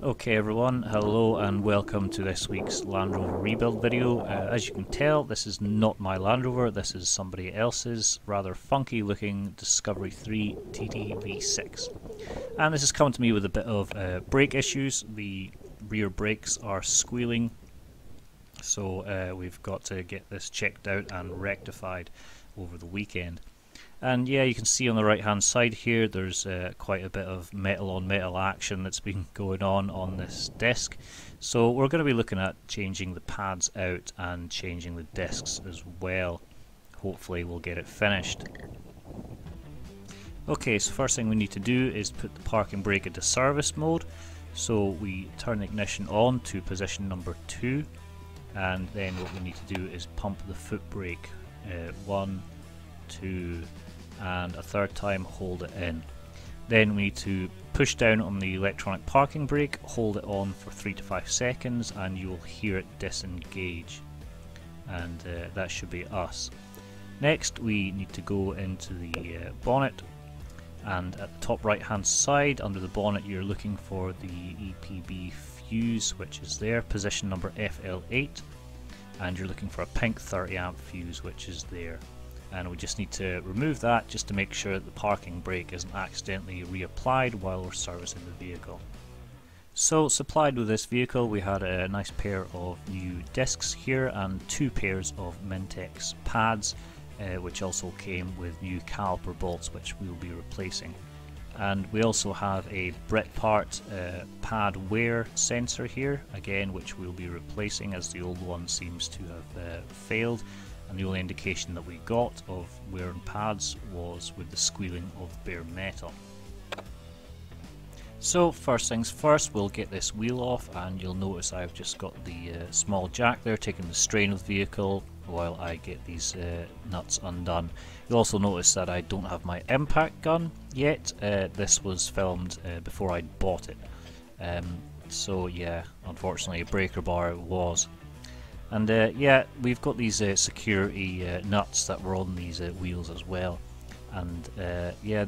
Okay everyone, hello and welcome to this week's Land Rover rebuild video. As you can tell, this is not my Land Rover, this is somebody else's rather funky looking Discovery 3 TDV6. And this has come to me with a bit of brake issues. The rear brakes are squealing, so we've got to get this checked out and rectified over the weekend. And yeah, you can see on the right hand side here there's quite a bit of metal on metal action that's been going on this disc. So we're going to be looking at changing the pads out and changing the discs as well. Hopefully we'll get it finished. Okay, so first thing we need to do is put the parking brake into service mode. So we turn the ignition on to position number 2, and then what we need to do is pump the foot brake 1, 2, and a third time hold it in. Then we need to push down on the electronic parking brake, hold it on for 3 to 5 seconds, and you will hear it disengage, and that should be us. Next we need to go into the bonnet, and at the top right hand side under the bonnet you're looking for the EPB fuse, which is there, position number FL8, and you're looking for a pink 30 amp fuse, which is there. And we just need to remove that just to make sure that the parking brake isn't accidentally reapplied while we're servicing the vehicle. So supplied with this vehicle we had a nice pair of new discs here and 2 pairs of Mintex pads, which also came with new caliper bolts which we'll be replacing. And we also have a Britpart pad wear sensor here, again which we'll be replacing as the old one seems to have failed. And the only indication that we got of wearing pads was with the squealing of bare metal. So first things first, we'll get this wheel off, and you'll notice I've just got the small jack there taking the strain of the vehicle while I get these nuts undone. You'll also notice that I don't have my impact gun yet. This was filmed before I bought it. So yeah, unfortunately a breaker bar it was. And yeah, we've got these security nuts that were on these wheels as well, and yeah,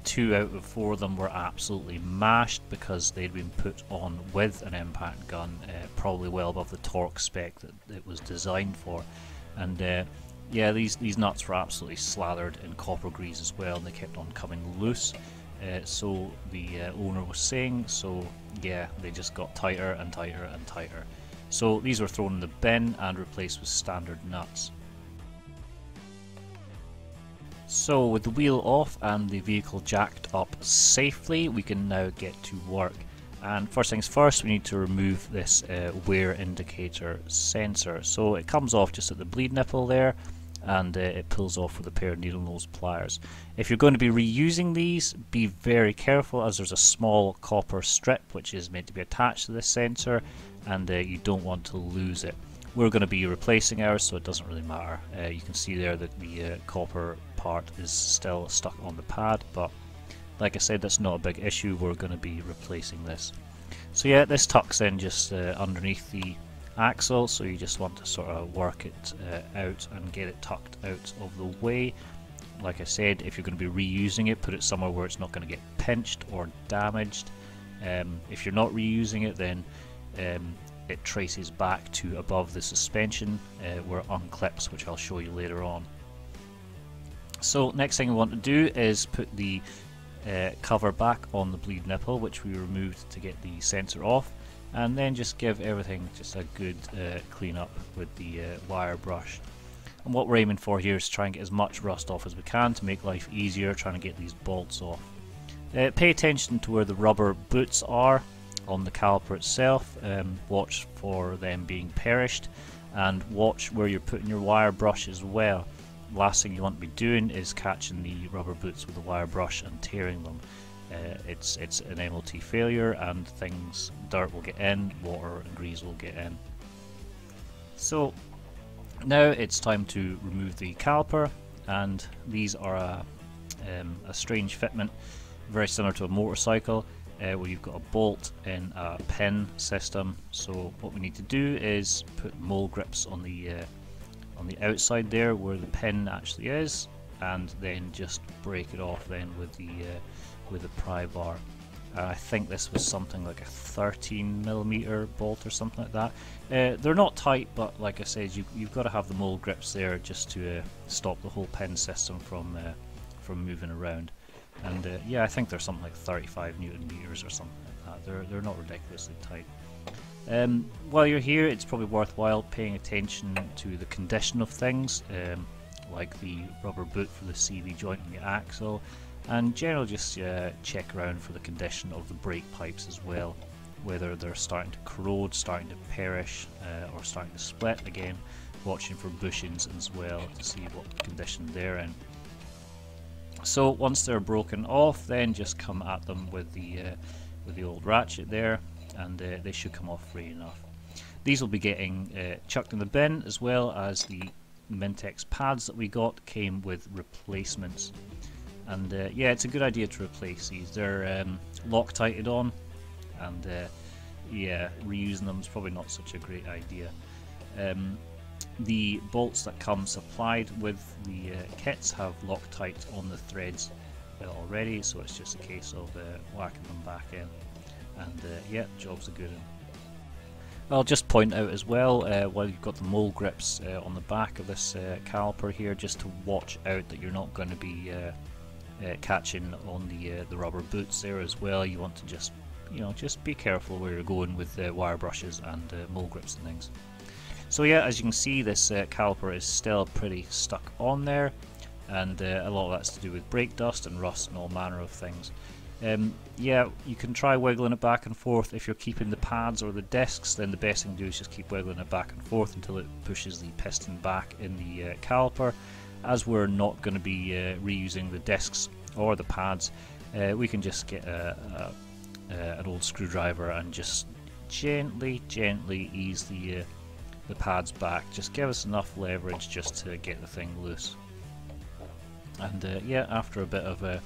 2 out of 4 of them were absolutely mashed because they'd been put on with an impact gun, probably well above the torque spec that it was designed for. And yeah, these nuts were absolutely slathered in copper grease as well, and they kept on coming loose. So the owner was saying, so yeah, they just got tighter and tighter and tighter. So these were thrown in the bin and replaced with standard nuts. So with the wheel off and the vehicle jacked up safely, we can now get to work. And first things first, we need to remove this wear indicator sensor. So it comes off just at the bleed nipple there, and it pulls off with a pair of needle nose pliers. If you're going to be reusing these, be very careful, as there's a small copper strip which is meant to be attached to this sensor, and you don't want to lose it. We're going to be replacing ours, so it doesn't really matter. You can see there that the copper part is still stuck on the pad, but like I said, that's not a big issue. We're going to be replacing this. So yeah, this tucks in just underneath the axle, so you just want to sort of work it out and get it tucked out of the way. Like I said, if you're going to be reusing it, put it somewhere where it's not going to get pinched or damaged. If you're not reusing it, then it traces back to above the suspension where it unclips, which I'll show you later on. So next thing we want to do is put the cover back on the bleed nipple, which we removed to get the sensor off, and then just give everything just a good clean up with the wire brush. And what we're aiming for here is try and get as much rust off as we can to make life easier trying to get these bolts off. Pay attention to where the rubber boots are on the caliper itself. Watch for them being perished, and watch where you're putting your wire brush as well. Last thing you want to be doing is catching the rubber boots with the wire brush and tearing them. It's an MOT failure, and dirt will get in, water and grease will get in. So now it's time to remove the caliper, and these are a strange fitment, very similar to a motorcycle, where you've got a bolt in a pin system. So what we need to do is put mole grips on the outside there where the pin actually is, and then just break it off then with the pry bar. I think this was something like a 13mm bolt or something like that. They're not tight, but like I said, you've got to have the mold grips there just to stop the whole pin system from moving around. And yeah, I think they're something like 35 Newton meters or something like that. They're not ridiculously tight. While you're here, it's probably worthwhile paying attention to the condition of things, like the rubber boot for the CV joint and the axle, and generally just check around for the condition of the brake pipes as well, whether they're starting to corrode, starting to perish, or starting to split. Again, watching for bushings as well to see what condition they're in. So once they're broken off, then just come at them with the old ratchet there, and they should come off free enough. These will be getting chucked in the bin, as well as the Mintex pads that we got came with replacements. And yeah, it's a good idea to replace these. They're Loctited on, and yeah, reusing them is probably not such a great idea. The bolts that come supplied with the kits have Loctite on the threads already, so it's just a case of whacking them back in, and yeah, job's a good one. I'll just point out as well, while you've got the mold grips on the back of this caliper here, just to watch out that you're not going to be catching on the rubber boots there as well. You want to just, just be careful where you're going with wire brushes and mold grips and things. So yeah, as you can see, this caliper is still pretty stuck on there, and a lot of that's to do with brake dust and rust and all manner of things. Yeah, you can try wiggling it back and forth. If you're keeping the pads or the discs, then the best thing to do is just keep wiggling it back and forth until it pushes the piston back in the caliper. As we're not going to be reusing the discs or the pads, we can just get an old screwdriver and just gently ease the pads back. Just give us enough leverage just to get the thing loose. And yeah, after a bit of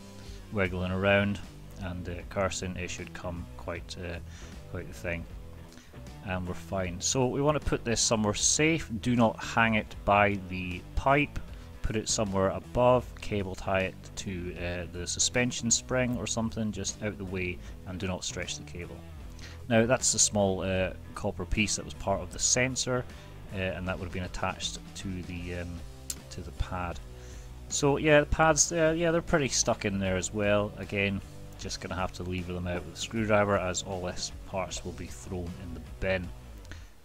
wiggling around and cursing, it should come quite the thing, and we're fine. So we want to put this somewhere safe. Do not hang it by the pipe. Put it somewhere above, cable tie it to the suspension spring or something, just out the way, and do not stretch the cable. Now that's the small copper piece that was part of the sensor, and that would have been attached to the pad. So yeah, the pads there, yeah, they're pretty stuck in there as well. Again, just gonna have to lever them out with a screwdriver, as all this parts will be thrown in the bin.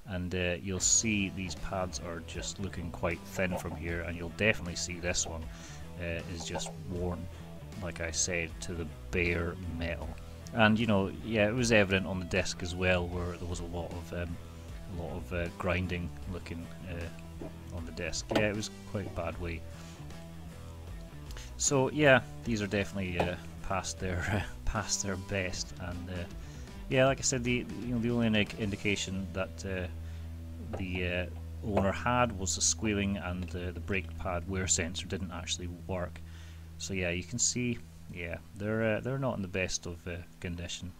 And you'll see these pads are just looking quite thin from here, and you'll definitely see this one is just worn, like I said, to the bare metal. And yeah, it was evident on the disc as well, where there was a lot of grinding looking on the disc. Yeah, it was quite a bad way. So yeah, these are definitely past their best, and yeah, like I said, the only indication that the owner had was the squealing, and the brake pad wear sensor didn't actually work. So yeah, you can see, yeah, they're not in the best of condition.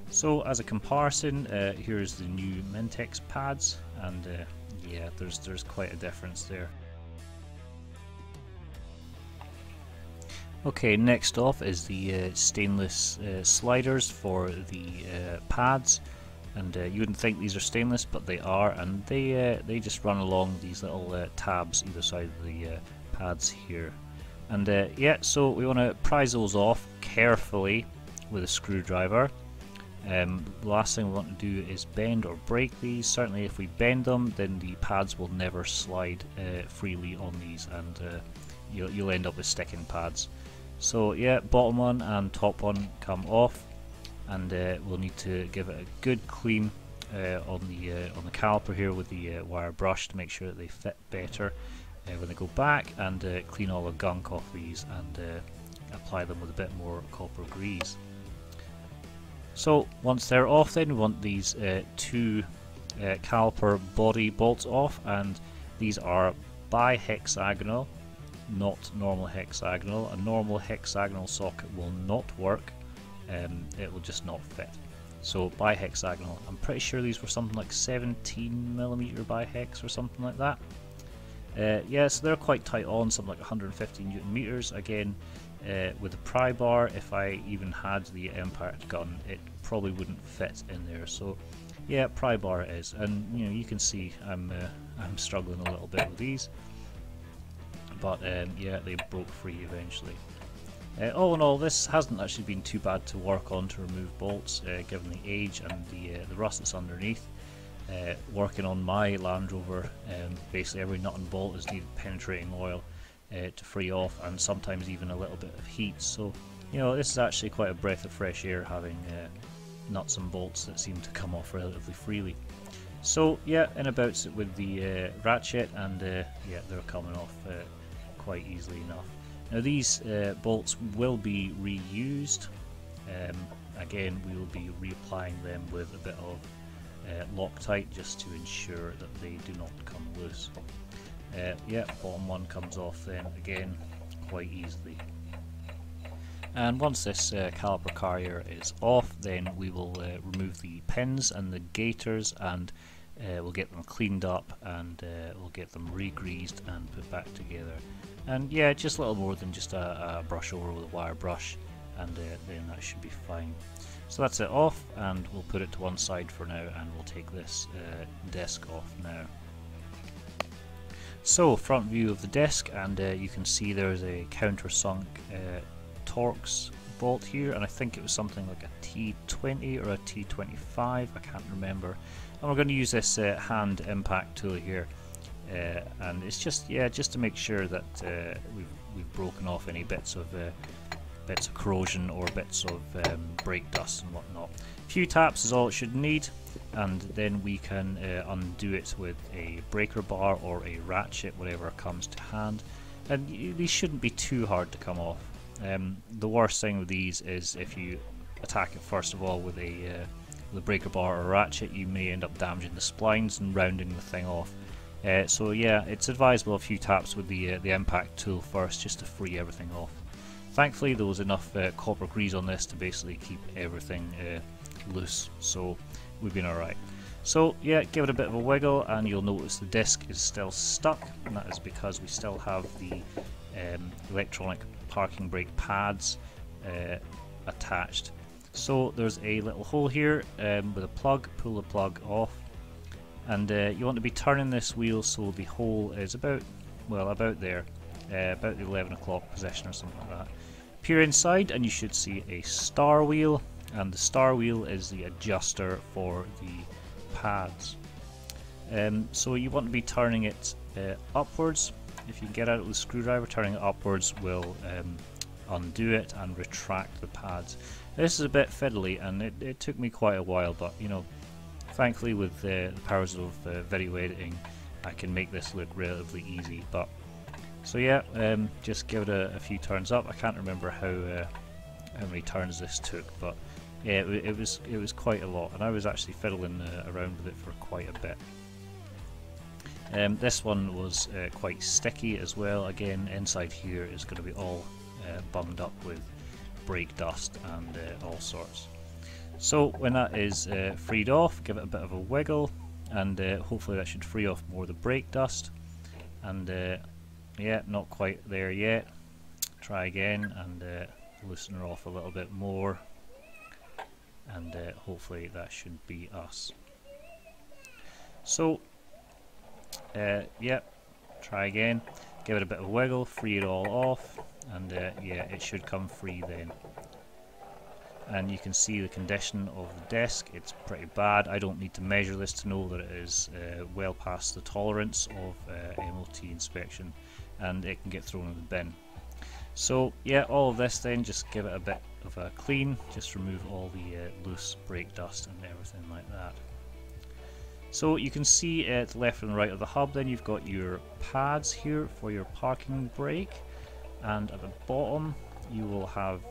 So as a comparison, here's the new Mintex pads, and yeah, there's quite a difference there. Okay, next off is the stainless sliders for the pads, and you wouldn't think these are stainless, but they are, and they just run along these little tabs either side of the pads here. And yeah, so we want to prise those off carefully with a screwdriver. The last thing we want to do is bend or break these. Certainly if we bend them, then the pads will never slide freely on these, and you'll end up with sticking pads. So yeah, bottom one and top one come off, and we'll need to give it a good clean on the caliper here with the wire brush to make sure that they fit better when they go back, and clean all the gunk off these, and apply them with a bit more copper grease. So once they're off, then we want these two caliper body bolts off, and these are bi-hexagonal, not normal hexagonal. A normal hexagonal socket will not work, it will just not fit. So bi-hexagonal, I'm pretty sure these were something like 17mm bi-hex or something like that. Yeah, so they're quite tight on, something like 150 Newton meters. Again, With the pry bar, if I even had the impact gun, it probably wouldn't fit in there. So yeah, pry bar it is, and you know, you can see I'm struggling a little bit with these, but yeah, they broke free eventually. All in all, this hasn't actually been too bad to work on to remove bolts, given the age and the rust that's underneath. Working on my Land Rover, basically every nut and bolt has needed penetrating oil to free off, and sometimes even a little bit of heat. So you know, this is actually quite a breath of fresh air, having nuts and bolts that seem to come off relatively freely. So yeah, in about it with the ratchet, and yeah, they're coming off quite easily enough. Now these bolts will be reused. Again, we will be reapplying them with a bit of Loctite just to ensure that they do not come loose. Yeah, bottom one comes off then again quite easily. And once this caliper carrier is off, then we will remove the pins and the gaiters, and we'll get them cleaned up, and we'll get them re-greased and put back together. And yeah, just a little more than just a brush over with a wire brush, and then that should be fine. So that's it off, and we'll put it to one side for now, and we'll take this disc off now. So front view of the disc, and you can see there's a countersunk Torx bolt here, and I think it was something like a T20 or a T25, I can't remember. And we're going to use this hand impact tool here, and it's just, yeah, just to make sure that we've broken off any bits of corrosion or bits of brake dust and whatnot. A few taps is all it should need, and then we can undo it with a breaker bar or a ratchet, whatever comes to hand. And these shouldn't be too hard to come off. The worst thing with these is if you attack it first of all with a breaker bar or ratchet, you may end up damaging the splines and rounding the thing off. So yeah, it's advisable a few taps with the impact tool first, just to free everything off. Thankfully there was enough copper grease on this to basically keep everything loose, so we've been alright. So yeah, give it a bit of a wiggle, and you'll notice the disc is still stuck, and that is because we still have the electronic parking brake pads attached. So there's a little hole here with a plug. Pull the plug off, and you want to be turning this wheel so the hole is about, well, about there, about the 11 o'clock position or something like that. Peer inside and you should see a star wheel, and the star wheel is the adjuster for the pads. So you want to be turning it upwards. If you can get out with a screwdriver, turning it upwards will undo it and retract the pads. This is a bit fiddly, and it took me quite a while, but you know, thankfully with the powers of video editing, I can make this look relatively easy. But so yeah, just give it a few turns up. I can't remember how many turns this took, but yeah, it was quite a lot, and I was actually fiddling around with it for quite a bit. This one was quite sticky as well. Again, inside here is going to be all bunged up with brake dust and all sorts. So when that is freed off, give it a bit of a wiggle, and hopefully that should free off more of the brake dust. And yeah, not quite there yet. Try again, and loosen her off a little bit more, and hopefully that should be us. So yeah, try again, give it a bit of a wiggle, free it all off, and yeah, it should come free then. And you can see the condition of the disc. It's pretty bad. I don't need to measure this to know that it is well past the tolerance of MOT inspection, and it can get thrown in the bin. So yeah, all of this then, just give it a bit of a clean, just remove all the loose brake dust and everything like that. So you can see at the left and right of the hub, then you've got your pads here for your parking brake, and at the bottom you will have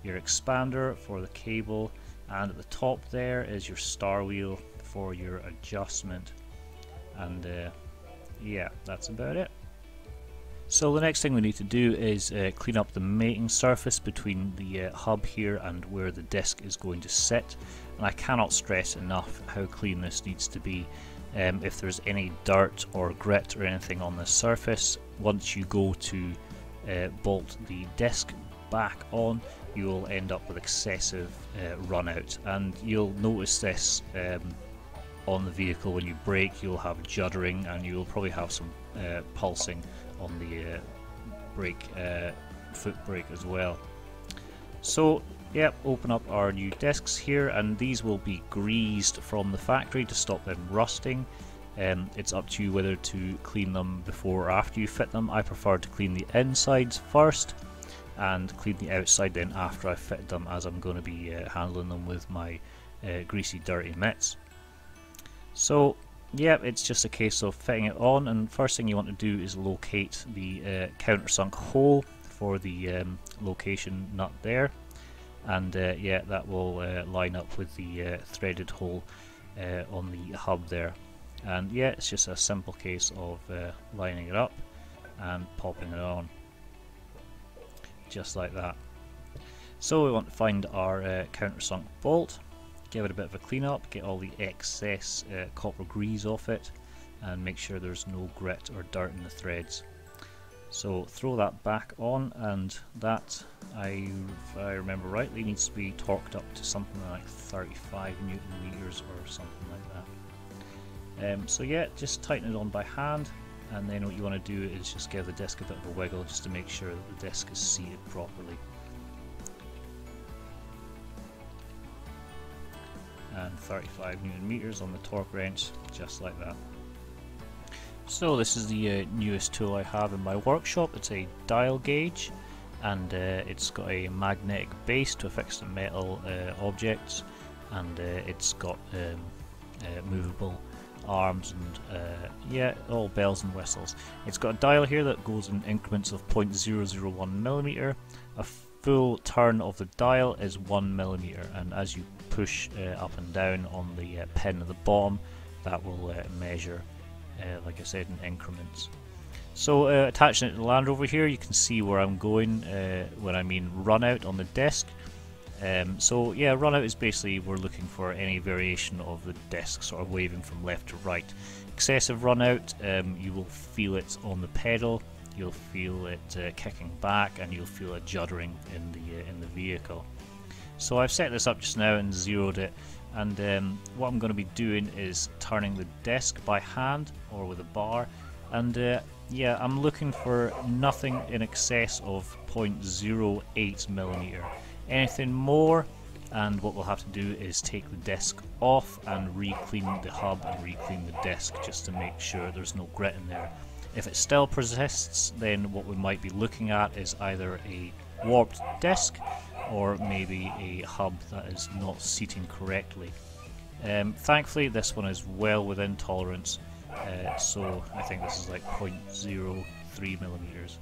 your expander for the cable, and at the top there is your star wheel for your adjustment. And yeah, that's about it. So the next thing we need to do is clean up the mating surface between the hub here and where the disc is going to sit. And I cannot stress enough how clean this needs to be. If there's any dirt or grit or anything on the surface, once you go to bolt the disc back on, you will end up with excessive run out, and you'll notice this on the vehicle. When you brake, you'll have juddering, and you'll probably have some pulsing on the foot brake as well. So yep, open up our new discs here, and these will be greased from the factory to stop them rusting. It's up to you whether to clean them before or after you fit them. I prefer to clean the insides first and clean the outside then after I fit them, as I'm going to be handling them with my greasy dirty mitts. So yeah, it's just a case of fitting it on, and first thing you want to do is locate the countersunk hole for the location nut there, and yeah, that will line up with the threaded hole on the hub there. And yeah, it's just a simple case of lining it up and popping it on, just like that. So we want to find our countersunk bolt, give it a bit of a clean up, get all the excess copper grease off it, and make sure there's no grit or dirt in the threads. So throw that back on, and that, if I remember rightly, needs to be torqued up to something like 35 Newton meters or something like that. So yeah, just tighten it on by hand, and then what you want to do is just give the disc a bit of a wiggle just to make sure that the disc is seated properly. And 35 Newton meters on the torque wrench, just like that. So this is the newest tool I have in my workshop. It's a dial gauge, and it's got a magnetic base to affix to metal objects, and it's got movable arms, and yeah, all bells and whistles. It's got a dial here that goes in increments of 0.001 millimeter. A full turn of the dial is 1 millimeter, and as you push up and down on the pin at the bottom, that will measure, like I said, in increments. So attaching it to the Land Rover here, you can see where I'm going when I mean run out on the disc. So yeah, run out is basically we're looking for any variation of the disc sort of waving from left to right. Excessive run out, you will feel it on the pedal, you'll feel it kicking back, and you'll feel a juddering in the vehicle. So I've set this up just now and zeroed it, and what I'm going to be doing is turning the disc by hand or with a bar, and yeah, I'm looking for nothing in excess of 0.08 millimeter. Anything more, and what we'll have to do is take the disc off and re-clean the hub and re-clean the disc just to make sure there's no grit in there. If it still persists, then what we might be looking at is either a warped disc or maybe a hub that is not seating correctly. Thankfully this one is well within tolerance, so I think this is like 0.03 millimeters.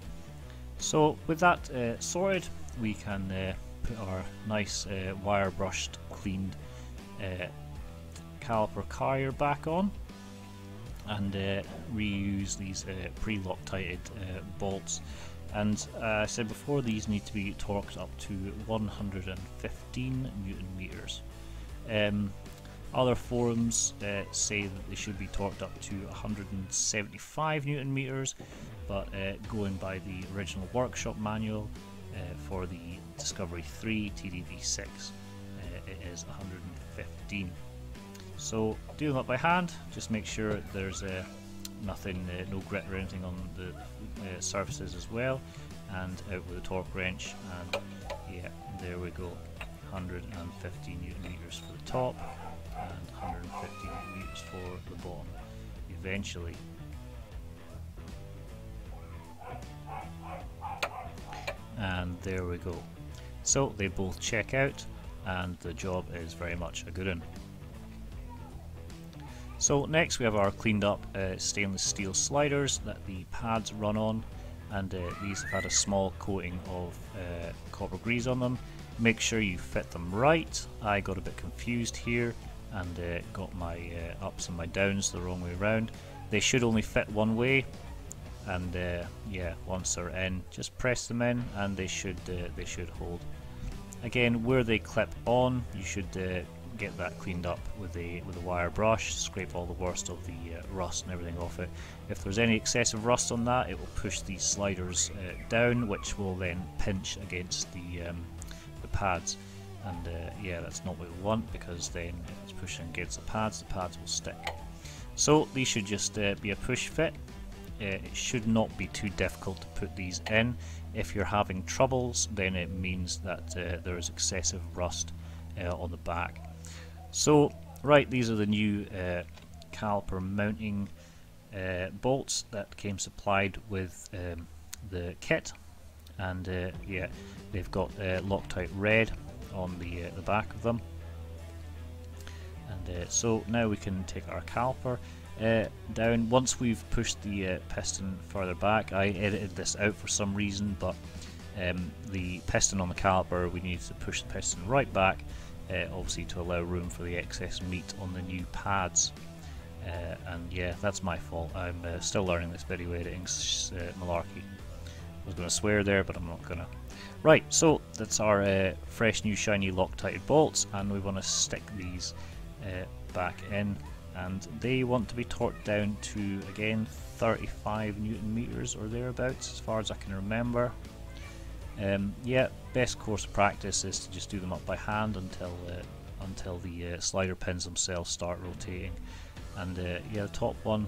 So with that sorted, we can put our nice wire brushed cleaned caliper carrier back on, and reuse these pre-Loctited bolts. And I said before, these need to be torqued up to 115 Newton meters. Other forums say that they should be torqued up to 175 Newton meters, but going by the original workshop manual for the Discovery 3 TDV6, it is 115. So do them up by hand, just make sure there's nothing, no grit or anything on the surfaces as well, and out with a torque wrench, and yeah, there we go, 150 Newton meters for the top and 150 Newton meters for the bottom eventually. And there we go. So they both check out, and the job is very much a good one. So next we have our cleaned up stainless steel sliders that the pads run on, and these have had a small coating of copper grease on them. Make sure you fit them right. I got a bit confused here and got my ups and my downs the wrong way around. They should only fit one way, and yeah, once they're in, just press them in and they should hold. Again, where they clip on, you should get that cleaned up with a wire brush, scrape all the worst of the rust and everything off it. If there's any excessive rust on that, it will push these sliders down, which will then pinch against the pads. And yeah, that's not what we want, because then if it's pushing against the pads will stick. So these should just be a push fit. It should not be too difficult to put these in. If you're having troubles, then it means that there is excessive rust on the back. So right, these are the new caliper mounting bolts that came supplied with the kit, and yeah, they've got Loctite red on the back of them. And so now we can take our caliper down. Once we've pushed the piston further back, I edited this out for some reason, but the piston on the caliper, we need to push the piston right back, obviously to allow room for the excess meat on the new pads. And yeah, that's my fault. I'm still learning this video editing malarkey. I was going to swear there, but I'm not gonna. Right, so that's our fresh new shiny Loctite bolts, and we want to stick these back in, and they want to be torqued down to, again, 35 Newton meters or thereabouts, as far as I can remember. Yeah, best course of practice is to just do them up by hand until the slider pins themselves start rotating. And yeah, the top one,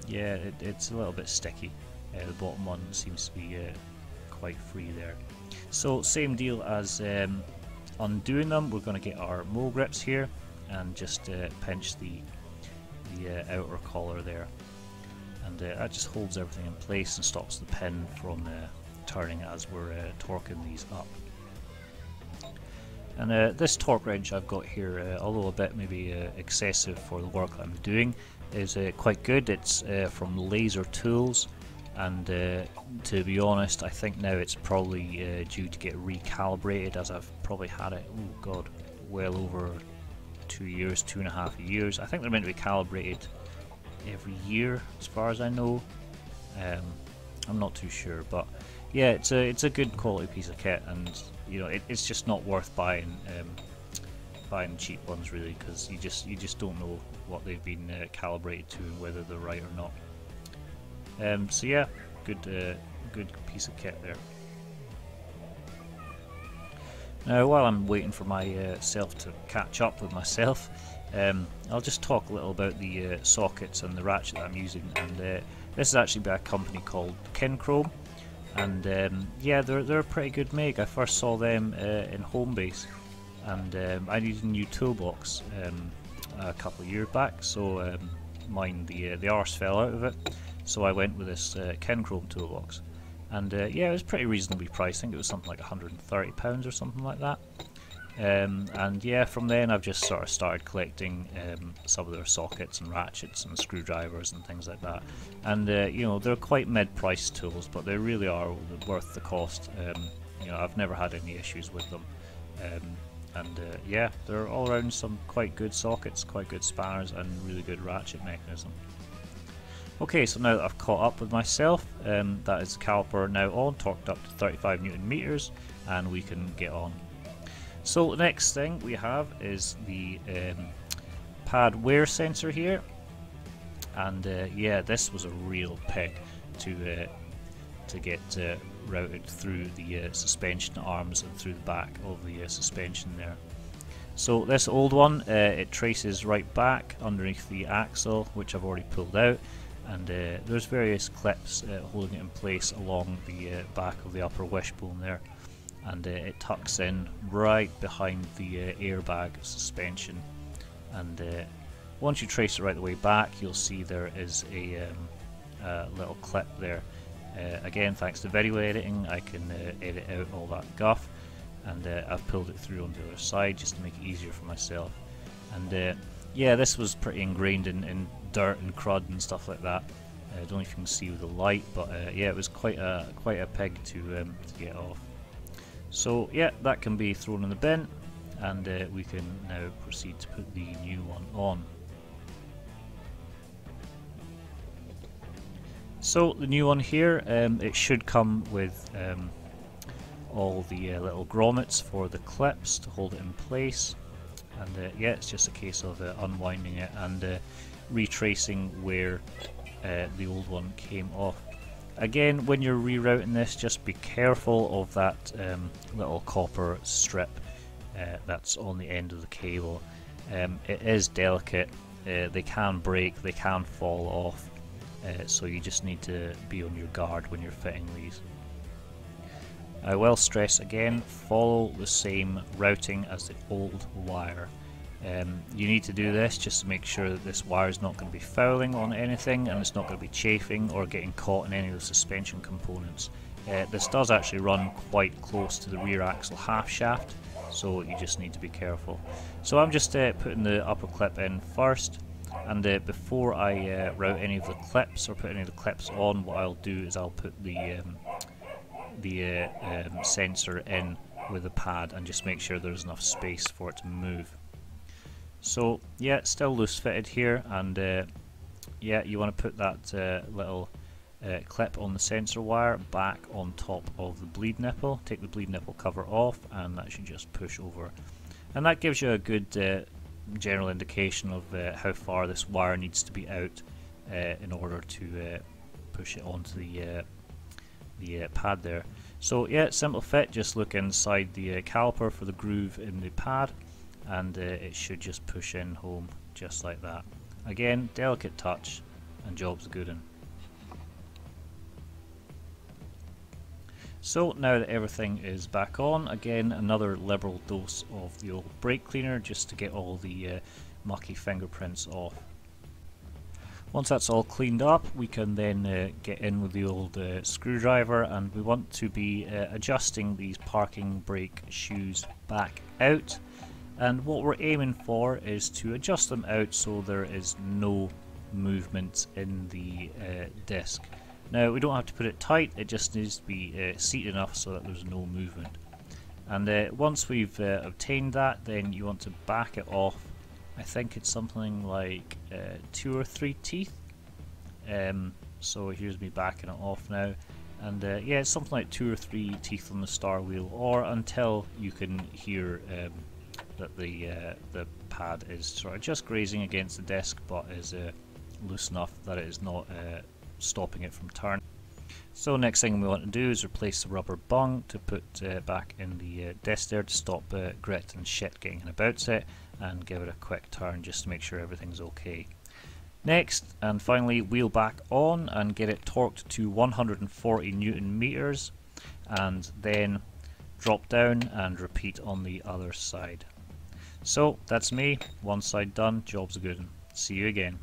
yeah, it's a little bit sticky. The bottom one seems to be quite free there. So same deal as undoing them. We're going to get our mole grips here and just pinch the outer collar there, and that just holds everything in place and stops the pin from turning as we're torquing these up. And this torque wrench I've got here, although a bit maybe excessive for the work that I'm doing, is quite good. It's from Laser Tools, and to be honest, I think now it's probably due to get recalibrated, as I've probably had it, oh god, well over 2 years, 2.5 years. I think they're meant to be calibrated every year, as far as I know. I'm not too sure, but yeah, it's a good quality piece of kit, and you know, it's just not worth buying cheap ones really, because you just don't know what they've been calibrated to and whether they're right or not. So yeah, good piece of kit there. Now, while I'm waiting for myself to catch up with myself, I'll just talk a little about the sockets and the ratchet that I'm using. And this is actually by a company called Kinchrome, and yeah, they're a pretty good make. I first saw them in Homebase, and I needed a new toolbox a couple of years back, so mine, the arse fell out of it, so I went with this Kinchrome toolbox. And yeah, it was pretty reasonably priced. I think it was something like £130 or something like that. And yeah, from then I've just sort of started collecting some of their sockets and ratchets and screwdrivers and things like that. And you know, they're quite mid-priced tools, but they really are worth the cost. You know, I've never had any issues with them. And yeah, they're all around some quite good sockets, quite good spanners, and really good ratchet mechanism. Okay, so now that I've caught up with myself, that is the caliper now on, torqued up to 35 Newton meters, and we can get on. So the next thing we have is the pad wear sensor here, and yeah, this was a real pig to get routed through the suspension arms and through the back of the suspension there. So this old one, it traces right back underneath the axle, which I've already pulled out. And there's various clips holding it in place along the back of the upper wishbone there, and it tucks in right behind the airbag suspension. And once you trace it right the way back, you'll see there is a little clip there. Again, thanks to video editing, I can edit out all that guff, and I've pulled it through on the other side just to make it easier for myself. And yeah, this was pretty ingrained in dirt and crud and stuff like that. I don't know if you can see with the light, but yeah, it was quite a pig to get off. So yeah, that can be thrown in the bin, and we can now proceed to put the new one on. So the new one here, it should come with all the little grommets for the clips to hold it in place. And yeah, it's just a case of unwinding it and retracing where the old one came off. Again, when you're rerouting this, just be careful of that little copper strip that's on the end of the cable. It is delicate, they can break, they can fall off, so you just need to be on your guard when you're fitting these. I will stress again, follow the same routing as the old wire. You need to do this just to make sure that this wire is not going to be fouling on anything, and it's not going to be chafing or getting caught in any of the suspension components. This does actually run quite close to the rear axle half shaft, so you just need to be careful. So I'm just putting the upper clip in first, and before I route any of the clips or put any of the clips on, what I'll do is I'll put the sensor in with the pad and just make sure there's enough space for it to move. So yeah, it's still loose fitted here, and yeah, you want to put that little clip on the sensor wire back on top of the bleed nipple. Take the bleed nipple cover off, and that should just push over, and that gives you a good general indication of how far this wire needs to be out in order to push it onto the pad there. So yeah, simple fit, just look inside the caliper for the groove in the pad, and it should just push in home just like that. Again, delicate touch and job's good un. So now that everything is back on, again another liberal dose of the old brake cleaner just to get all the mucky fingerprints off. Once that's all cleaned up, we can then get in with the old screwdriver, and we want to be adjusting these parking brake shoes back out. And what we're aiming for is to adjust them out so there is no movement in the disc. Now we don't have to put it tight, it just needs to be seated enough so that there's no movement. And once we've obtained that, then you want to back it off. I think it's something like 2 or 3 teeth. So here's me backing it off now. And yeah, it's something like 2 or 3 teeth on the star wheel, or until you can hear that the pad is sort of just grazing against the disc, but is loose enough that it is not stopping it from turning. So next thing we want to do is replace the rubber bung to put back in the disc there to stop grit and shit getting in about it, and give it a quick turn just to make sure everything's okay. Next and finally, wheel back on and get it torqued to 140 Newton meters, and then drop down and repeat on the other side. So that's me, one side done, job's good. See you again.